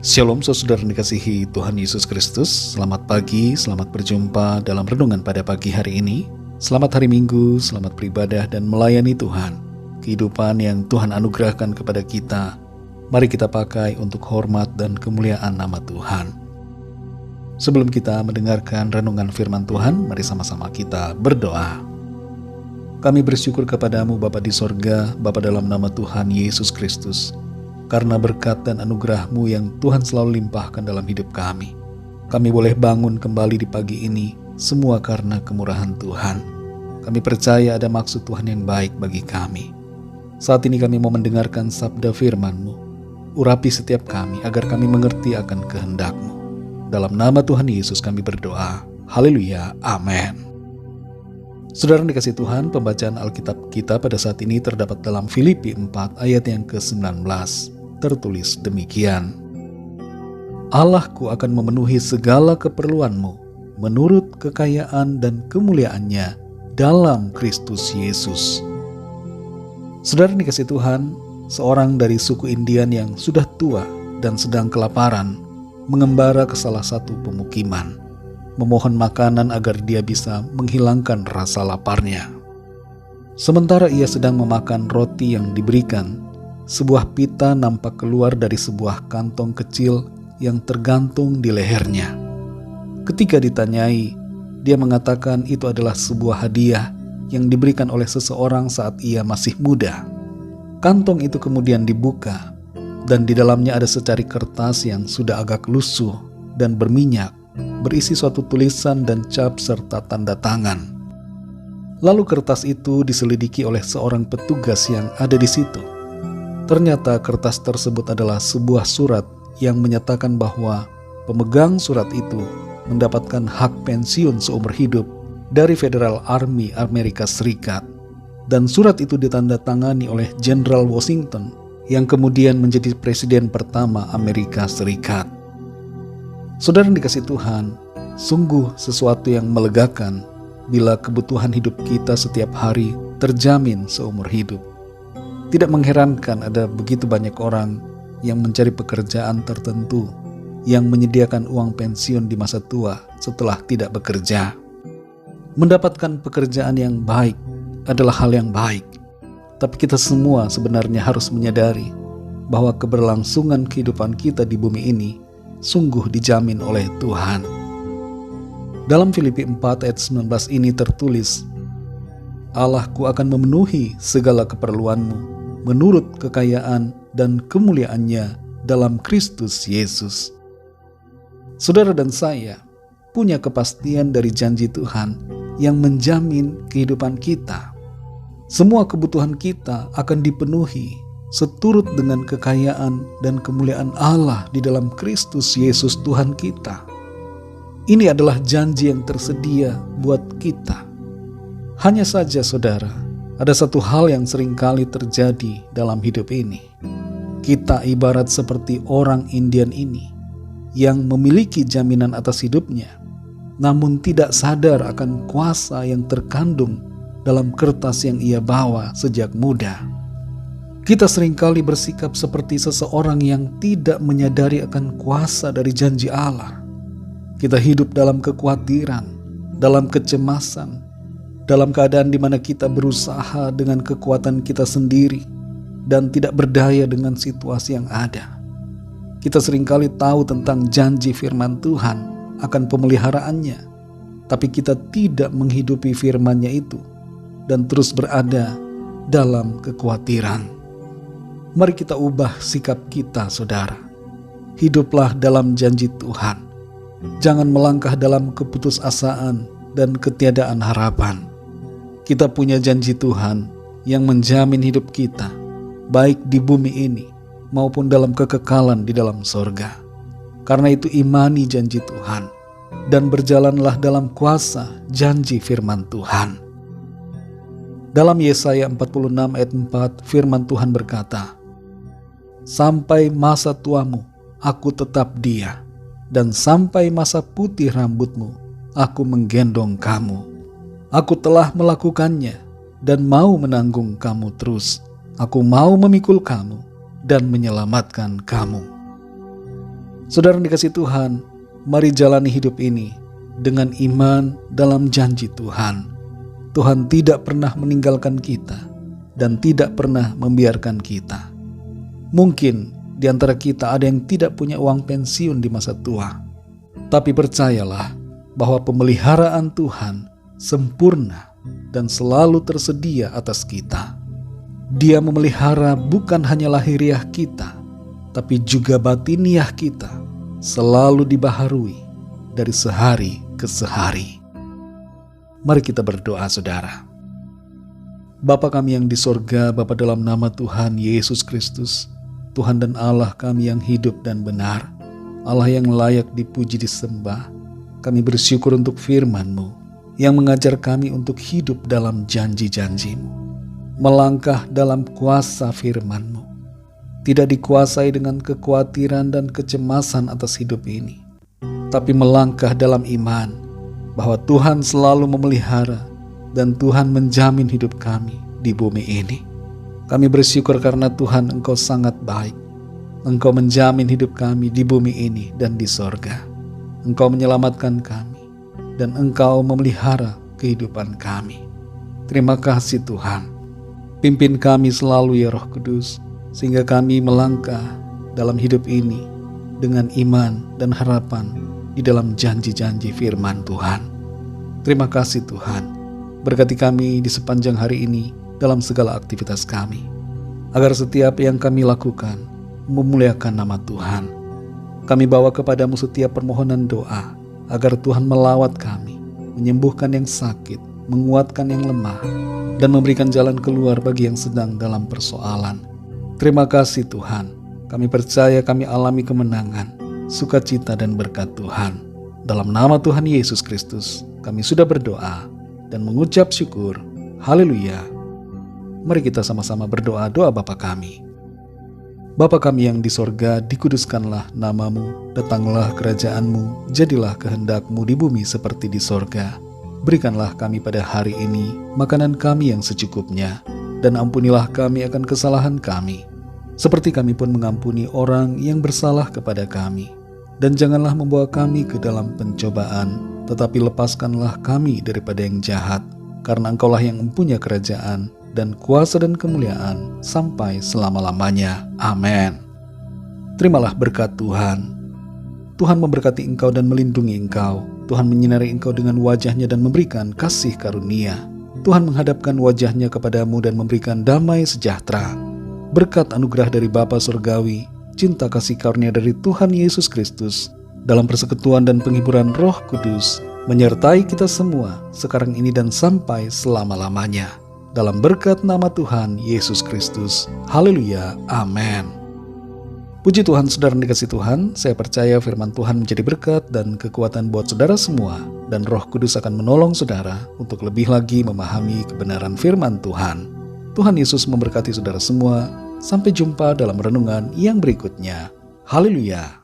Shalom saudara dikasihi Tuhan Yesus Kristus. Selamat pagi, selamat berjumpa dalam renungan pada pagi hari ini. Selamat hari Minggu, selamat beribadah dan melayani Tuhan. Kehidupan yang Tuhan anugerahkan kepada kita, mari kita pakai untuk hormat dan kemuliaan nama Tuhan. Sebelum kita mendengarkan renungan firman Tuhan, mari sama-sama kita berdoa. Kami bersyukur kepadamu Bapa di sorga, Bapa dalam nama Tuhan Yesus Kristus, karena berkat dan anugerah-Mu yang Tuhan selalu limpahkan dalam hidup kami. Kami boleh bangun kembali di pagi ini, semua karena kemurahan Tuhan. Kami percaya ada maksud Tuhan yang baik bagi kami. Saat ini kami mau mendengarkan sabda firman-Mu. Urapi setiap kami agar kami mengerti akan kehendak-Mu. Dalam nama Tuhan Yesus kami berdoa. Haleluya, amin. Saudara dikasih Tuhan, pembacaan Alkitab kita pada saat ini terdapat dalam Filipi 4 ayat yang ke-19. Tertulis demikian: Allahku akan memenuhi segala keperluanmu menurut kekayaan dan kemuliaannya dalam Kristus Yesus. Saudara dikasih Tuhan, seorang dari suku Indian yang sudah tua dan sedang kelaparan mengembara ke salah satu pemukiman, memohon makanan agar dia bisa menghilangkan rasa laparnya. Sementara ia sedang memakan roti yang diberikan, sebuah pita nampak keluar dari sebuah kantong kecil yang tergantung di lehernya. Ketika ditanyai, dia mengatakan itu adalah sebuah hadiah yang diberikan oleh seseorang saat ia masih muda. Kantong itu kemudian dibuka, dan di dalamnya ada secari kertas yang sudah agak lusuh dan berminyak, berisi suatu tulisan dan cap serta tanda tangan. Lalu kertas itu diselidiki oleh seorang petugas yang ada di situ. Ternyata kertas tersebut adalah sebuah surat yang menyatakan bahwa pemegang surat itu mendapatkan hak pensiun seumur hidup dari Federal Army Amerika Serikat. Dan surat itu ditandatangani oleh Jenderal Washington yang kemudian menjadi presiden pertama Amerika Serikat. Saudara dikasih Tuhan, sungguh sesuatu yang melegakan bila kebutuhan hidup kita setiap hari terjamin seumur hidup. Tidak mengherankan ada begitu banyak orang yang mencari pekerjaan tertentu yang menyediakan uang pensiun di masa tua setelah tidak bekerja. Mendapatkan pekerjaan yang baik adalah hal yang baik, tapi kita semua sebenarnya harus menyadari bahwa keberlangsungan kehidupan kita di bumi ini sungguh dijamin oleh Tuhan. Dalam Filipi 4 ayat 19 ini tertulis, Allahku akan memenuhi segala keperluanmu menurut kekayaan dan kemuliaannya dalam Kristus Yesus. Saudara dan saya punya kepastian dari janji Tuhan yang menjamin kehidupan kita. Semua kebutuhan kita akan dipenuhi seturut dengan kekayaan dan kemuliaan Allah di dalam Kristus Yesus Tuhan kita. Ini adalah janji yang tersedia buat kita. Hanya saja saudara, ada satu hal yang seringkali terjadi dalam hidup ini. Kita ibarat seperti orang Indian ini yang memiliki jaminan atas hidupnya, namun tidak sadar akan kuasa yang terkandung dalam kertas yang ia bawa sejak muda. Kita seringkali bersikap seperti seseorang yang tidak menyadari akan kuasa dari janji Allah. Kita hidup dalam kekhawatiran, dalam kecemasan, dalam keadaan di mana kita berusaha dengan kekuatan kita sendiri dan tidak berdaya dengan situasi yang ada. Kita seringkali tahu tentang janji firman Tuhan akan pemeliharaannya, tapi kita tidak menghidupi firman-Nya itu dan terus berada dalam kekhawatiran. Mari kita ubah sikap kita, saudara. Hiduplah dalam janji Tuhan. Jangan melangkah dalam keputusasaan dan ketiadaan harapan. Kita punya janji Tuhan yang menjamin hidup kita, baik di bumi ini maupun dalam kekekalan di dalam sorga. Karena itu imani janji Tuhan dan berjalanlah dalam kuasa janji firman Tuhan. Dalam Yesaya 46 ayat 4 firman Tuhan berkata, Sampai masa tuamu aku tetap dia, dan sampai masa putih rambutmu aku menggendong kamu. Aku telah melakukannya dan mau menanggung kamu terus. Aku mau memikul kamu dan menyelamatkan kamu. Saudara yang dikasihi Tuhan, mari jalani hidup ini dengan iman dalam janji Tuhan. Tuhan tidak pernah meninggalkan kita dan tidak pernah membiarkan kita. Mungkin di antara kita ada yang tidak punya uang pensiun di masa tua, tapi percayalah bahwa pemeliharaan Tuhan sempurna dan selalu tersedia atas kita. Dia memelihara bukan hanya lahiriah kita, tapi juga batiniah kita, selalu dibaharui dari sehari ke sehari. Mari kita berdoa, saudara. Bapa kami yang di sorga, Bapa dalam nama Tuhan Yesus Kristus, Tuhan dan Allah kami yang hidup dan benar, Allah yang layak dipuji disembah, kami bersyukur untuk firman-Mu yang mengajar kami untuk hidup dalam janji-janji-Mu, melangkah dalam kuasa firman-Mu, tidak dikuasai dengan kekhawatiran dan kecemasan atas hidup ini, tapi melangkah dalam iman bahwa Tuhan selalu memelihara dan Tuhan menjamin hidup kami di bumi ini. Kami bersyukur karena Tuhan Engkau sangat baik. Engkau menjamin hidup kami di bumi ini dan di sorga. Engkau menyelamatkan kami dan Engkau memelihara kehidupan kami. Terima kasih Tuhan. Pimpin kami selalu ya Roh Kudus, sehingga kami melangkah dalam hidup ini dengan iman dan harapan di dalam janji-janji firman Tuhan. Terima kasih Tuhan. Berkati kami di sepanjang hari ini dalam segala aktivitas kami, agar setiap yang kami lakukan memuliakan nama Tuhan. Kami bawa kepadamu setiap permohonan doa, agar Tuhan melawat kami, menyembuhkan yang sakit, menguatkan yang lemah, dan memberikan jalan keluar bagi yang sedang dalam persoalan. Terima kasih Tuhan. Kami percaya kami alami kemenangan, sukacita dan berkat Tuhan. Dalam nama Tuhan Yesus Kristus, kami sudah berdoa dan mengucap syukur. Haleluya. Mari kita sama-sama berdoa doa Bapa kami. Bapa kami yang di sorga, dikuduskanlah nama-Mu, datanglah kerajaan-Mu, jadilah kehendak-Mu di bumi seperti di sorga. Berikanlah kami pada hari ini makanan kami yang secukupnya, dan ampunilah kami akan kesalahan kami, seperti kami pun mengampuni orang yang bersalah kepada kami. Dan janganlah membawa kami ke dalam pencobaan, tetapi lepaskanlah kami daripada yang jahat, karena Engkaulah yang mempunyai kerajaan dan kuasa dan kemuliaan sampai selama-lamanya. Amin. Terimalah berkat Tuhan. Tuhan memberkati engkau dan melindungi engkau. Tuhan menyinari engkau dengan wajah-Nya dan memberikan kasih karunia. Tuhan menghadapkan wajah-Nya kepadamu dan memberikan damai sejahtera. Berkat anugerah dari Bapa Surgawi, cinta kasih karunia dari Tuhan Yesus Kristus, dalam persekutuan dan penghiburan Roh Kudus, menyertai kita semua sekarang ini dan sampai selama-lamanya. Dalam berkat nama Tuhan Yesus Kristus. Haleluya. Amin. Puji Tuhan, saudara yang dikasihi Tuhan, saya percaya firman Tuhan menjadi berkat dan kekuatan buat saudara semua, dan Roh Kudus akan menolong saudara untuk lebih lagi memahami kebenaran firman Tuhan. Tuhan Yesus memberkati saudara semua. Sampai jumpa dalam renungan yang berikutnya. Haleluya.